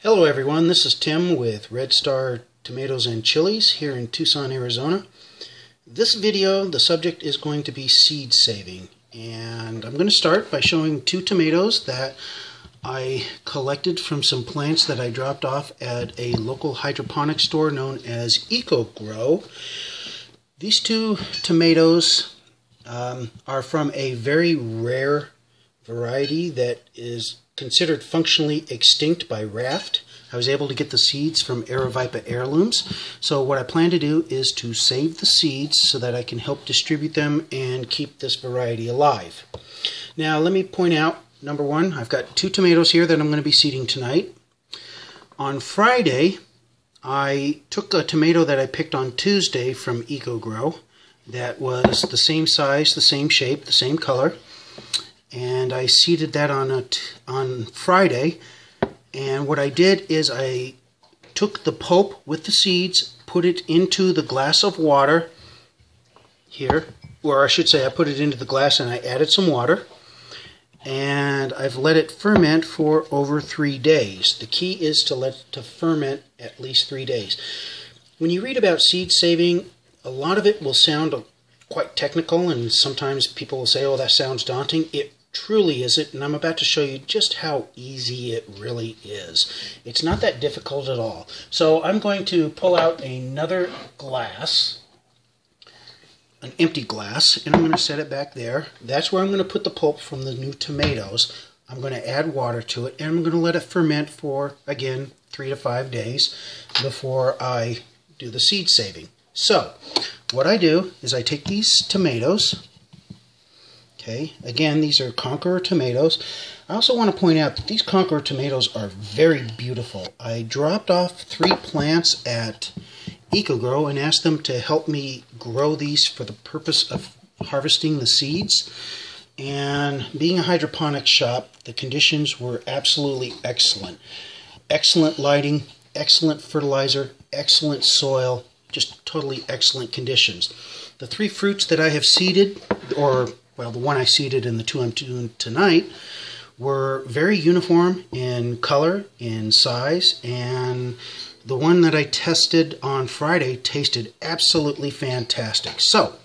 Hello everyone, this is Tim with Red Star Tomatoes and Chilies here in Tucson, Arizona. This video, the subject is going to be seed saving, and I'm going to start by showing two tomatoes that I collected from some plants that I dropped off at a local hydroponic store known as EcoGrow. These two tomatoes are from a very rare variety that is considered functionally extinct by Raft. I was able to get the seeds from Aravaipa Heirlooms. So what I plan to do is to save the seeds so that I can help distribute them and keep this variety alive. Now let me point out, number one, I've got two tomatoes here that I'm going to be seeding tonight. On Friday, I took a tomato that I picked on Tuesday from EcoGrow that was the same size, the same shape, the same color. And I seeded that on Friday, and what I did is I took the pulp with the seeds, put it into the glass of water here, or I should say I put it into the glass and I added some water, and I've let it ferment for over 3 days. The key is to let it to ferment at least 3 days. When you read about seed saving, a lot of it will sound quite technical, and sometimes people will say, oh, that sounds daunting. It truly isn't, and I'm about to show you just how easy it really is. It's not that difficult at all. So I'm going to pull out another glass, an empty glass, and I'm going to set it back there. That's where I'm going to put the pulp from the new tomatoes. I'm going to add water to it, and I'm going to let it ferment for, again, 3 to 5 days before I do the seed saving. So what I do is I take these tomatoes. Okay, again, these are Conqueror tomatoes. I also want to point out that these Conqueror tomatoes are very beautiful. I dropped off 3 plants at EcoGrow and asked them to help me grow these for the purpose of harvesting the seeds. And being a hydroponic shop, the conditions were absolutely excellent. Excellent lighting, excellent fertilizer, excellent soil, just totally excellent conditions. The 3 fruits that I have seeded, well, the one I seeded and the 2 I'm doing tonight, were very uniform in color, in size, and the one that I tested on Friday tasted absolutely fantastic. So,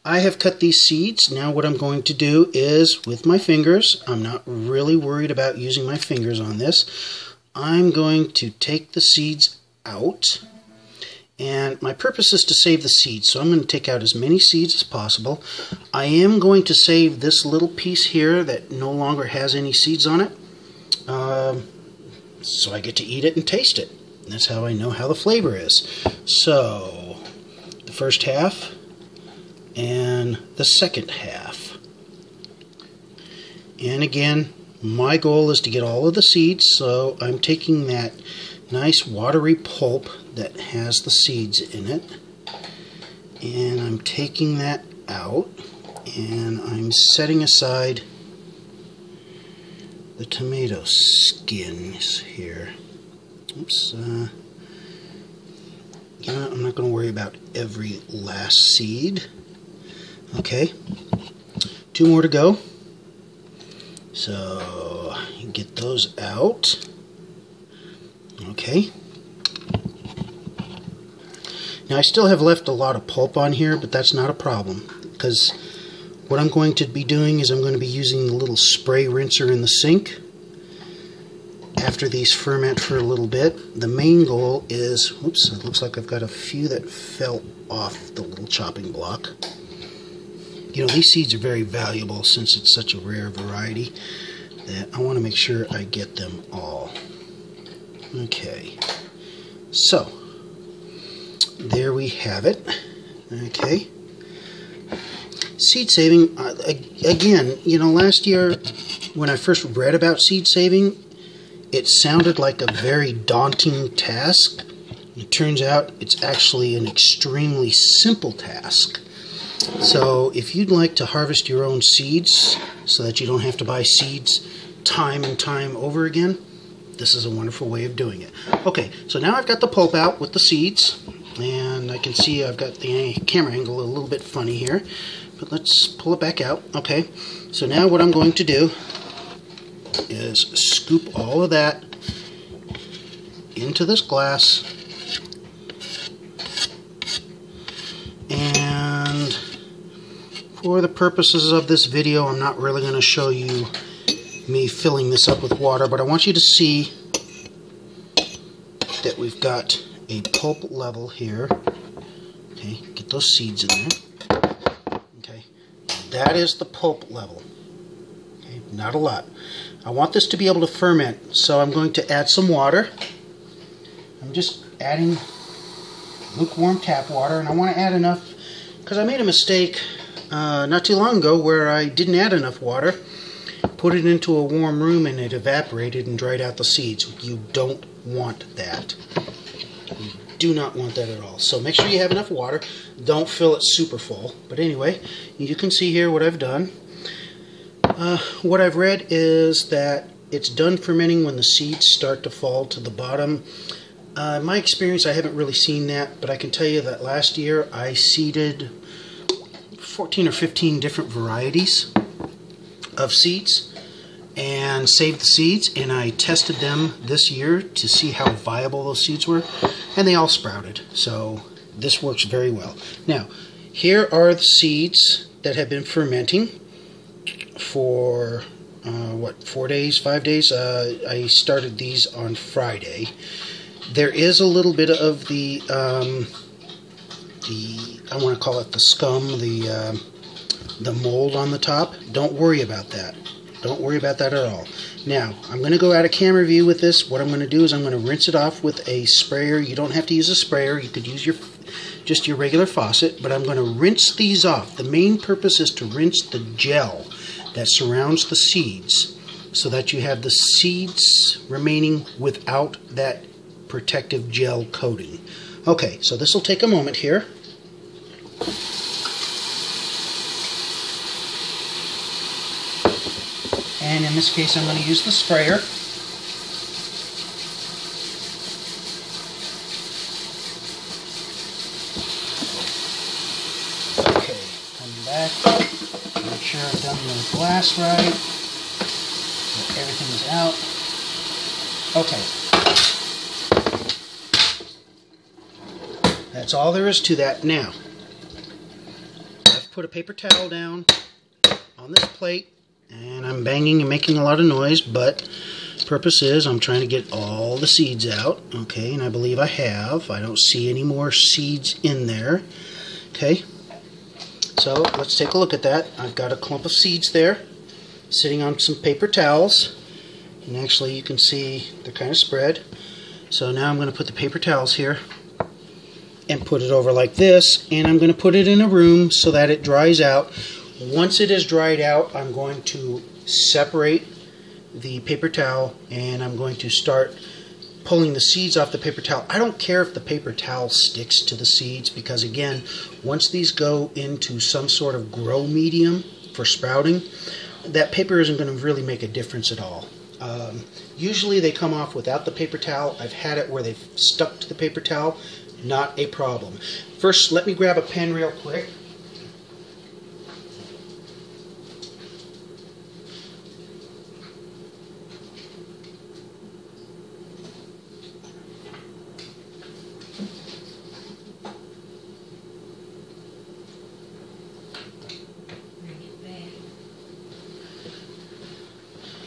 I have cut these seeds. Now what I'm going to do is, with my fingers, I'm not really worried about using my fingers on this, I'm going to take the seeds out. And my purpose is to save the seeds, so I'm going to take out as many seeds as possible. I am going to save this little piece here that no longer has any seeds on it, so I get to eat it and taste it. And that's how I know how the flavor is. So, the first half and the second half. And again, my goal is to get all of the seeds, so I'm taking that nice watery pulp that has the seeds in it, and I'm taking that out, and I'm setting aside the tomato skins here. Oops, you know, I'm not going to worry about every last seed. Okay, 2 more to go, so get those out. Okay. Now I still have left a lot of pulp on here, but that's not a problem, because what I'm going to be doing is I'm going to be using the little spray rinser in the sink after these ferment for a little bit. The main goal is, oops, it looks like I've got a few that fell off the little chopping block. You know, these seeds are very valuable since it's such a rare variety that I want to make sure I get them all. Okay, so there we have it. Okay, seed saving, again, you know, last year when I first read about seed saving, it sounded like a very daunting task. It turns out it's actually an extremely simple task. So if you'd like to harvest your own seeds so that you don't have to buy seeds time and time over again, this is a wonderful way of doing it. Okay, so now I've got the pulp out with the seeds, and I can see I've got the camera angle a little bit funny here, but let's pull it back out. Okay, so now what I'm going to do is scoop all of that into this glass. And for the purposes of this video, I'm not really going to show you me filling this up with water, but I want you to see that we've got a pulp level here. Okay, get those seeds in there. Okay, that is the pulp level. Okay, not a lot. I want this to be able to ferment, so I'm going to add some water. I'm just adding lukewarm tap water, and I want to add enough because I made a mistake not too long ago where I didn't add enough water, put it into a warm room, and it evaporated and dried out the seeds. You don't want that. You do not want that at all. So make sure you have enough water. Don't fill it super full. But anyway, you can see here what I've done. What I've read is that it's done fermenting when the seeds start to fall to the bottom. In my experience, I haven't really seen that, but I can tell you that last year I seeded 14 or 15 different varieties of seeds and saved the seeds, and I tested them this year to see how viable those seeds were, and they all sprouted. So this works very well. Now, here are the seeds that have been fermenting for 4 days, 5 days. I started these on Friday. There is a little bit of the I want to call it the scum, the mold on the top. Don't worry about that. Don't worry about that at all. Now, I'm going to go out of camera view with this. What I'm going to do is I'm going to rinse it off with a sprayer. You don't have to use a sprayer. You could use just your regular faucet, but I'm going to rinse these off. The main purpose is to rinse the gel that surrounds the seeds so that you have the seeds remaining without that protective gel coating. Okay, so this will take a moment here. And in this case, I'm going to use the sprayer. Okay, come back. Make sure I've done the glass right. That everything is out. Okay. That's all there is to that. Now, I've put a paper towel down on this plate, and I'm banging and making a lot of noise, but the purpose is I'm trying to get all the seeds out. Okay, and I believe I have. I don't see any more seeds in there. Okay, so let's take a look at that. I've got a clump of seeds there sitting on some paper towels, and actually you can see they're kind of spread. So now I'm going to put the paper towels here and put it over like this, and I'm going to put it in a room so that it dries out. Once it is dried out, I'm going to separate the paper towel, and I'm going to start pulling the seeds off the paper towel. I don't care if the paper towel sticks to the seeds, because again, once these go into some sort of grow medium for sprouting, that paper isn't going to really make a difference at all. Usually they come off without the paper towel. I've had it where they've stuck to the paper towel. Not a problem. First, let me grab a pen real quick.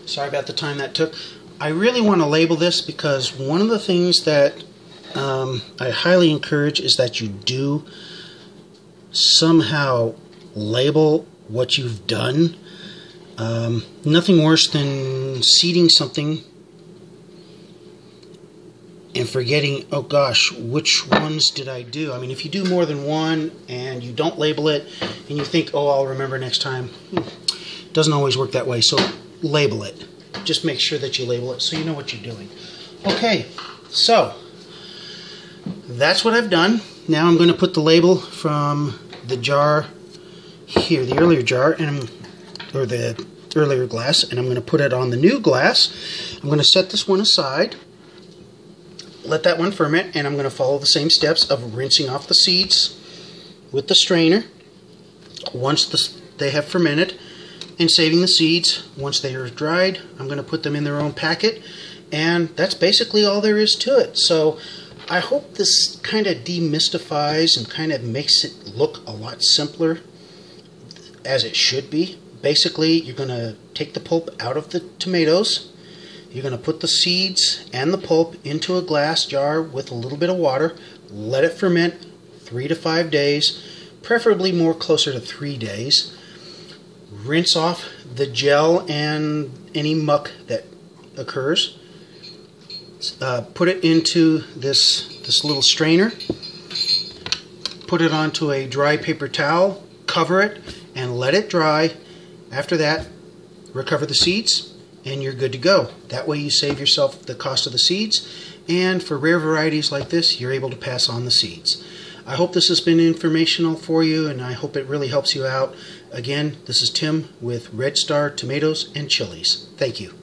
Sorry about the time that took. I really want to label this because one of the things that I highly encourage is that you do somehow label what you've done. Nothing worse than seeding something and forgetting, oh gosh, which ones did I do? I mean, if you do more than one and you don't label it and you think, oh, I'll remember next time, it doesn't always work that way. So label it. Just make sure that you label it so you know what you're doing. Okay, so that's what I've done. Now I'm going to put the label from the jar here, the earlier jar, or the earlier glass, and I'm going to put it on the new glass. I'm going to set this one aside, let that one ferment, and I'm going to follow the same steps of rinsing off the seeds with the strainer once they have fermented, and saving the seeds. Once they are dried, I'm going to put them in their own packet, And that's basically all there is to it. So I hope this kind of demystifies and kind of makes it look a lot simpler, as it should be. Basically, you're going to take the pulp out of the tomatoes. You're going to put the seeds and the pulp into a glass jar with a little bit of water. Let it ferment 3 to 5 days, preferably more closer to 3 days. Rinse off the gel and any muck that occurs. Put it into this little strainer. Put it onto a dry paper towel, cover it, and let it dry. After that, recover the seeds, and you're good to go. That way you save yourself the cost of the seeds, and for rare varieties like this, you're able to pass on the seeds. I hope this has been informational for you, and I hope it really helps you out. Again, this is Tim with Red Star Tomatoes and Chilies. Thank you.